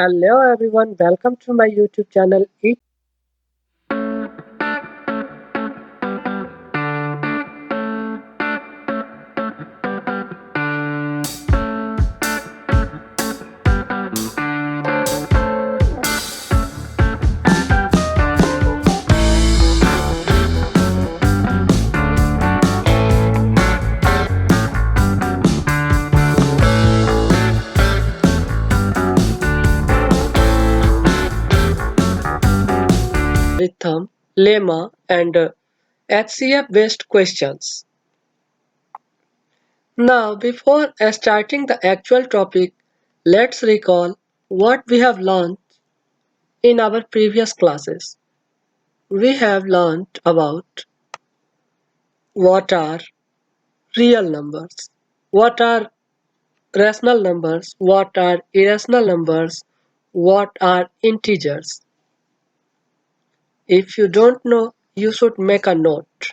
Hello everyone, welcome to my YouTube channel. Rhythm, lemma and HCF based questions. Now before starting the actual topic, let's recall what we have learned in our previous classes. We have learned about what are real numbers, what are rational numbers, what are irrational numbers, what are integers. If you don't know, you should make a note.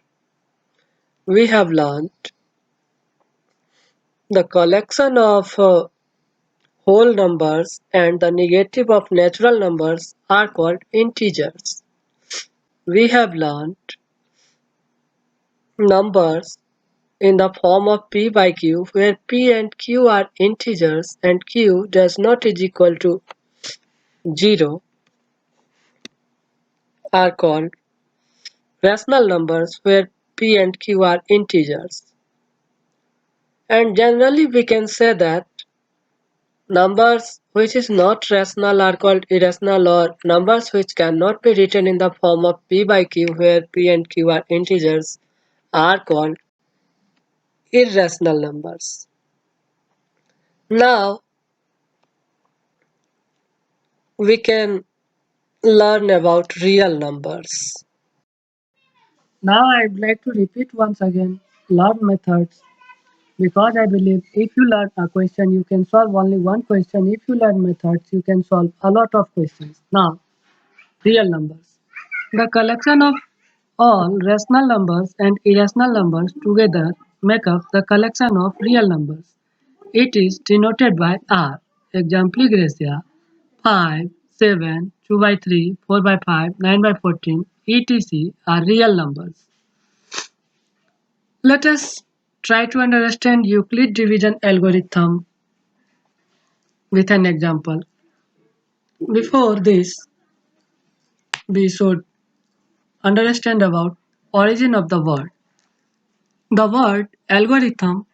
We have learned the collection of whole numbers and the negative of natural numbers are called integers. We have learned numbers in the form of p by q where p and q are integers and q does not is equal to 0 are called rational numbers where p and q are integers. And generally we can say that numbers which is not rational are called irrational, or numbers which cannot be written in the form of p by q where p and q are integers are called irrational numbers. Now we can learn about real numbers. Now I'd like to repeat once again learn methods, because I believe if you learn a question you can solve only one question. If you learn methods you can solve a lot of questions. Now real numbers. The collection of all rational numbers and irrational numbers together make up the collection of real numbers. It is denoted by R. Example Gracia 5, 7, 2 by 3, 4 by 5, 9 by 14, etc. are real numbers. Let us try to understand Euclid division algorithm with an example. Before this, we should understand about origin of the word. The word algorithm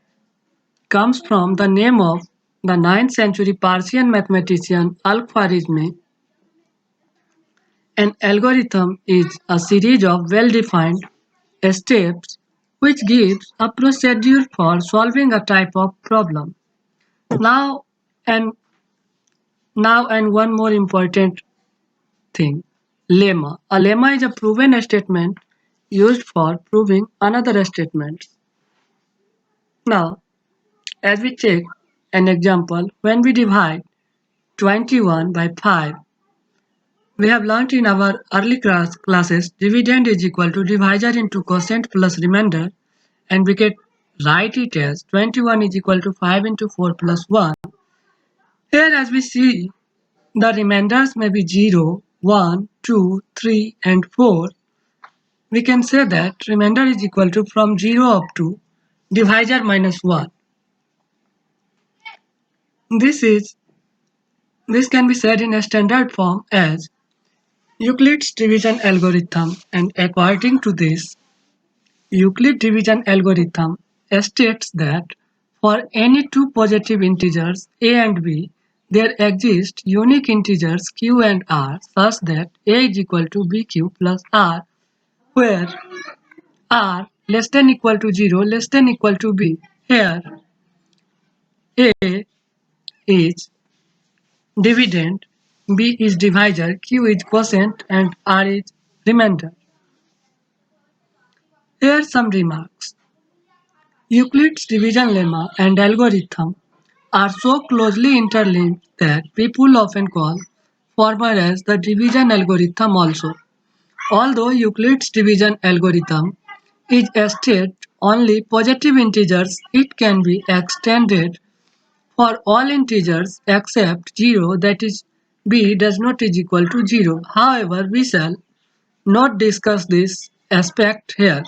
comes from the name of the 9th century Persian mathematician Al-Khwarizmi. An algorithm is a series of well-defined steps which gives a procedure for solving a type of problem. Now and now one more important thing. Lemma. A lemma is a proven statement used for proving another statement. Now, as we take an example, when we divide 21 by 5, we have learnt in our early classes dividend is equal to divisor into quotient plus remainder, and we can write it as 21 is equal to 5 into 4 plus 1. Here as we see, the remainders may be 0, 1, 2, 3 and 4. We can say that remainder is equal to from 0 up to divisor minus 1. This can be said in a standard form as Euclid's division algorithm, and according to this Euclid division algorithm states that for any two positive integers a and b, there exist unique integers q and r such that a is equal to bq plus r, where r less than equal to 0 less than equal to b. Here a is dividend, b is divisor, q is quotient and r is remainder. Here are some remarks. Euclid's division lemma and algorithm are so closely interlinked that people often call former as the division algorithm also. Although Euclid's division algorithm is stated only positive integers, it can be extended for all integers except 0, that is b does not is equal to 0. However, we shall not discuss this aspect here.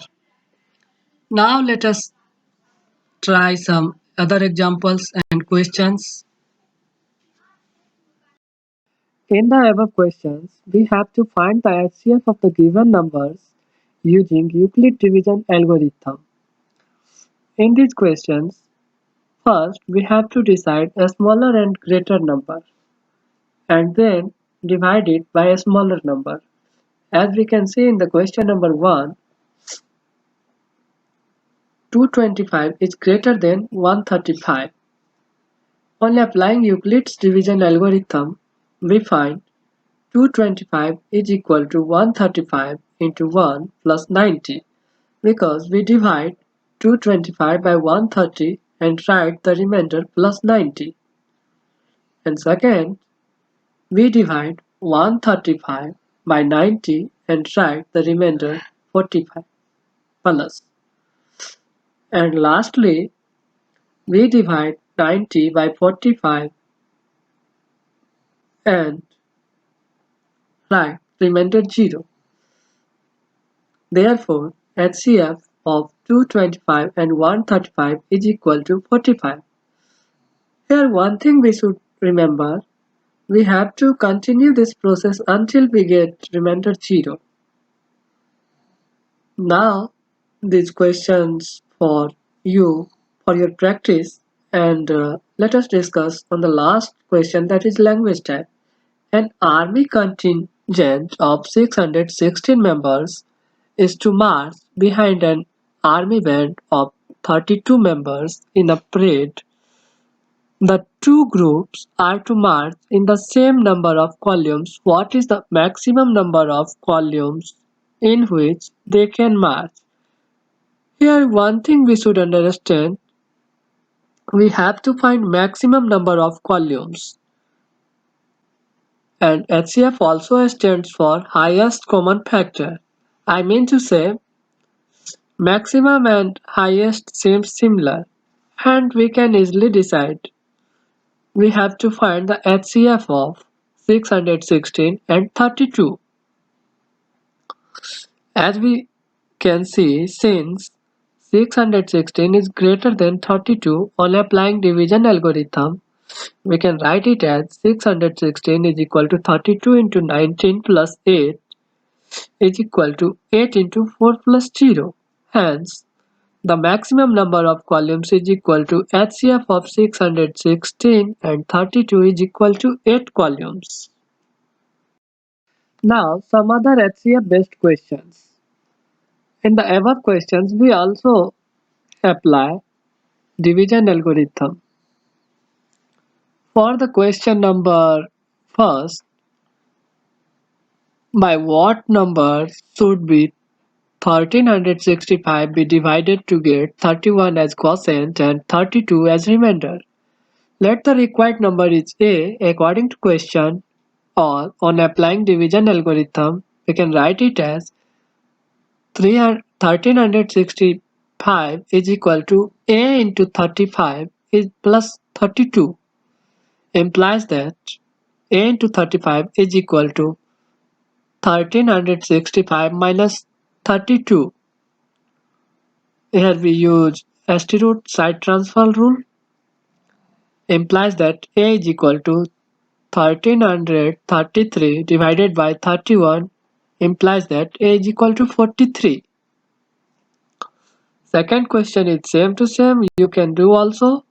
Now let us try some other examples and questions. In the above questions, we have to find the HCF of the given numbers using Euclid division algorithm. In these questions, first we have to decide a smaller and greater number and then divide it by a smaller number. As we can see in the question number 1, 225 is greater than 135. On applying Euclid's division algorithm, we find 225 is equal to 135 into 1 plus 90 because we divide 225 by 130 and write the remainder plus 90. And second, we divide 135 by 90 and write the remainder 45 plus. And lastly, we divide 90 by 45 and write remainder 0. Therefore, HCF of 225 and 135 is equal to 45. Here one thing we should remember, we have to continue this process until we get remainder 0. Now these questions for you for your practice and let us discuss on the last question, that is language type. An army contingent of 616 members is to march behind an army band of 32 members in a parade. The two groups are to march in the same number of columns. What is the maximum number of columns in which they can march? Here one thing we should understand, we have to find maximum number of columns. And HCF also stands for highest common factor. I mean to say, maximum and highest seem similar, and we can easily decide. We have to find the HCF of 616 and 32. As we can see, since 616 is greater than 32, on applying division algorithm, we can write it as 616 is equal to 32 into 19 plus 8 is equal to 8 into 4 plus 0. Hence, the maximum number of columns is equal to HCF of 616 and 32 is equal to 8 columns. Now, some other HCF based questions. In the above questions, we also apply division algorithm. For the question number first, by what number should be 1365 be divided to get 31 as quotient and 32 as remainder? Let the required number is A according to question, or on applying division algorithm, we can write it as 1365 is equal to A into 35 is plus 32, implies that A into 35 is equal to 1365 minus 32. Here we use ST root side transfer rule, implies that A is equal to 1333 divided by 31, implies that A is equal to 43. Second question is same to same, you can do also.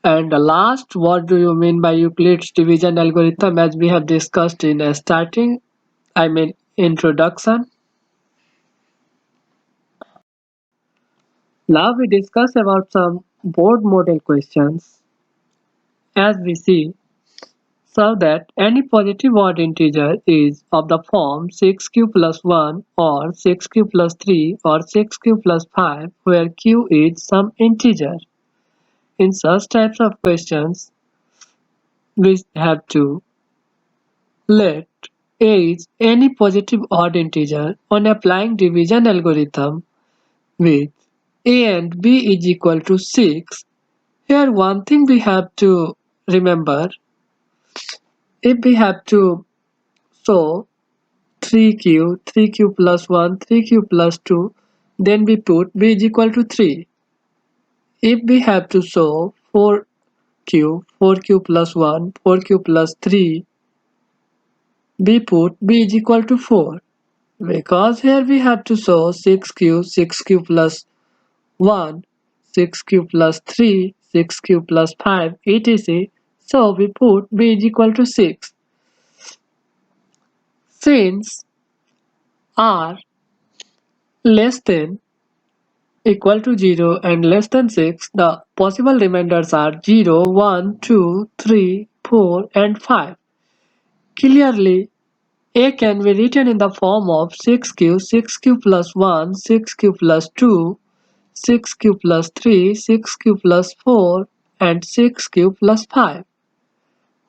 And the last, what do you mean by Euclid's division algorithm, as we have discussed in a introduction. Now we discuss about some board model questions. As we see, so that any positive odd integer is of the form 6q plus 1 or 6q plus 3 or 6q plus 5, where q is some integer. In such types of questions, we have to let a is any positive odd integer. On applying division algorithm with a and b is equal to 6, here one thing we have to remember, if we have to show 3q plus 1, 3q plus 2, then we put b is equal to 3. If we have to show 4q plus 1, 4q plus 3, we put b is equal to 4. Because here we have to show 6q plus 1, 6q plus 3, 6q plus 5, etc. So we put b is equal to 6. Since r less than equal to 0 and less than 6, the possible remainders are 0, 1, 2, 3, 4 and 5. Clearly, a can be written in the form of 6q plus 1, 6q plus 2, 6q plus 3, 6q plus 4 and 6q plus 5,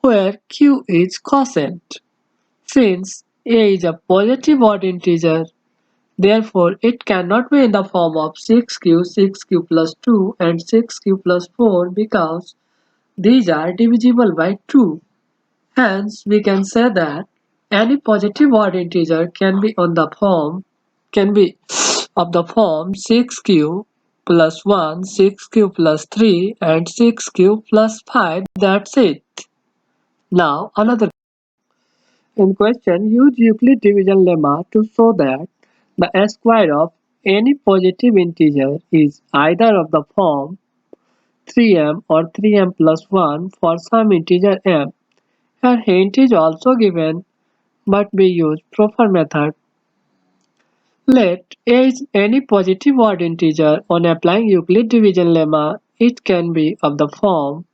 where q is quotient. Since a is a positive odd integer, therefore it cannot be in the form of 6q plus 2 and 6q plus 4 because these are divisible by 2. Hence, we can say that any positive odd integer can be of the form 6q plus 1, 6q plus 3 and 6q plus 5. That's it. Now another in question, use Euclid division lemma to show that the square of any positive integer is either of the form 3m or 3m plus 1 for some integer m. Here hint is also given, but we use proper method. Let a is any positive odd integer. On applying Euclid division lemma, it can be of the form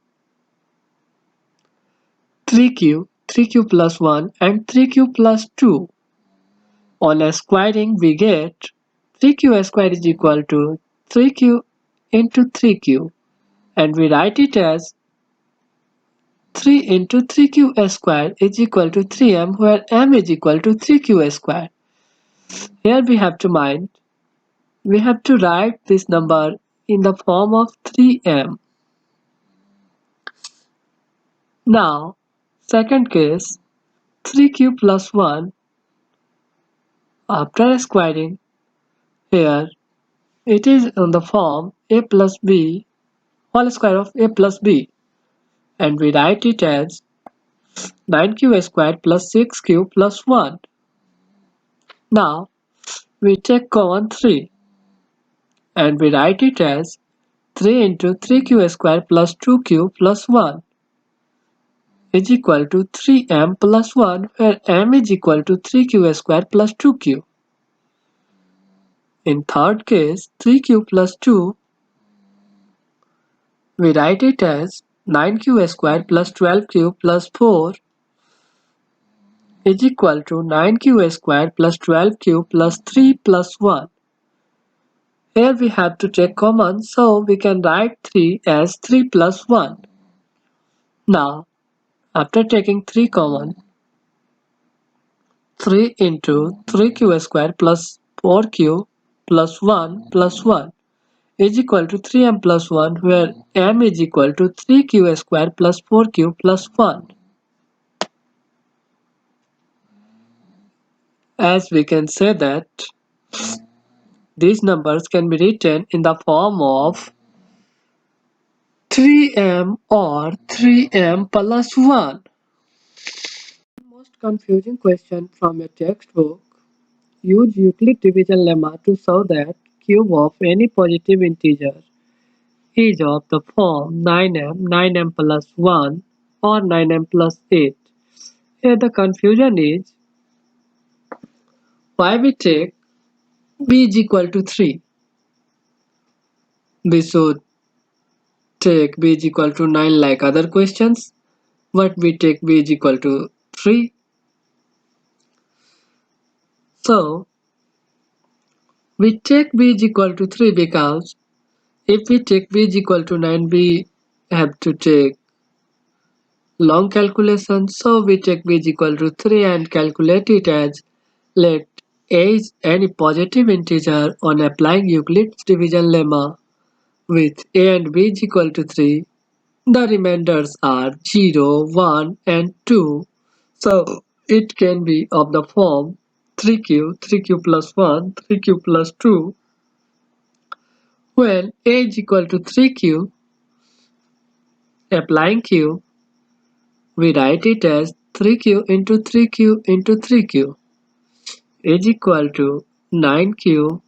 3q plus 1 and 3q plus 2. On squaring, we get 3q square is equal to 3q into 3q, and we write it as 3 into 3q square is equal to 3m, where m is equal to 3q square. Here we have to write this number in the form of 3m. Now, second case, 3q plus 1. After squaring, here it is on the form a plus b whole square of a plus b, and we write it as 9q squared plus 6q plus 1. Now we take common 3 and we write it as 3 into 3q squared plus 2q plus 1 is equal to 3m plus 1, where m is equal to 3q squared plus 2q. In third case, 3q plus 2, we write it as 9q squared plus 12q plus 4 is equal to 9q squared plus 12q plus 3 plus 1. Here we have to take common, so we can write 3 as 3 plus 1. Now, after taking 3 common, 3 into 3q squared plus 4q plus 1 is equal to 3m plus 1, where m is equal to 3q squared plus 4q plus 1. As we can say that these numbers can be written in the form of 3m or 3m plus 1. Most confusing question from a textbook. Use Euclid division lemma to show that cube of any positive integer is of the form 9m, 9m plus 1 or 9m plus 8. Here the confusion is why we take b is equal to 3. We should take b is equal to 9 like other questions, but we take b is equal to 3. So we take b is equal to 3 because if we take b is equal to 9, we have to take long calculation. So we take b is equal to 3 and calculate it as let a is any positive integer. On applying Euclid's division lemma with a and b is equal to 3, the remainders are 0, 1 and 2. So it can be of the form 3q, 3q plus 1, 3q plus 2. When a is equal to 3q, applying q, we write it as 3q into 3q into 3q is equal to 9q.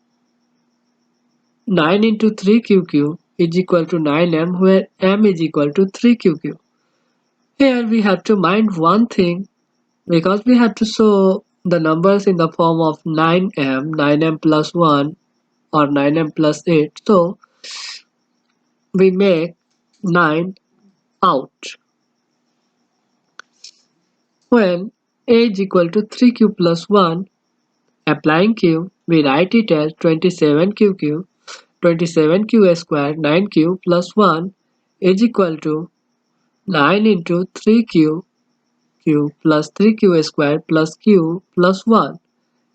9 into 3qqq is equal to 9m, where m is equal to 3qqq. Here we have to mind one thing, because we have to show the numbers in the form of 9m, 9m plus 1 or 9m plus 8. So we make 9 out. When a is equal to 3q plus 1, applying q, we write it as 27qqq. 27q squared 9q plus 1 is equal to 9 into 3q q plus 3q squared plus q plus 1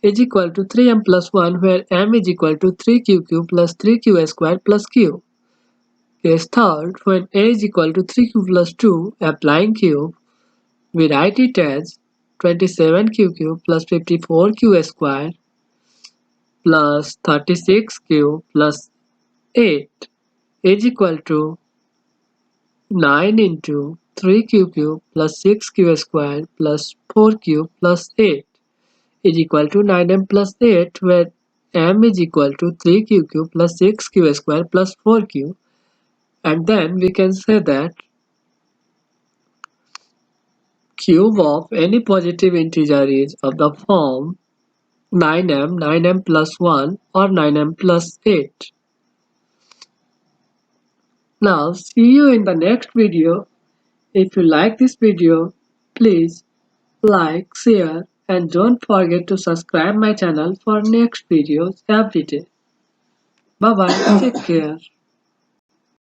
is equal to 3m plus 1, where m is equal to 3qqq plus 3q squared plus q. Case third, when a is equal to 3q plus 2, applying q, we write it as 27qqq plus 54q squared plus 36q plus 8 is equal to 9 into 3q plus 6q squared plus 4q plus 8 is equal to 9m plus 8, where m is equal to 3qqq plus 6q squared plus 4q. And then we can say that cube of any positive integer is of the form 9m, 9m plus 1 or 9m plus 8. Now see you in the next video. If you like this video, please like, share, and don't forget to subscribe my channel for next videos every day. Bye bye, take care.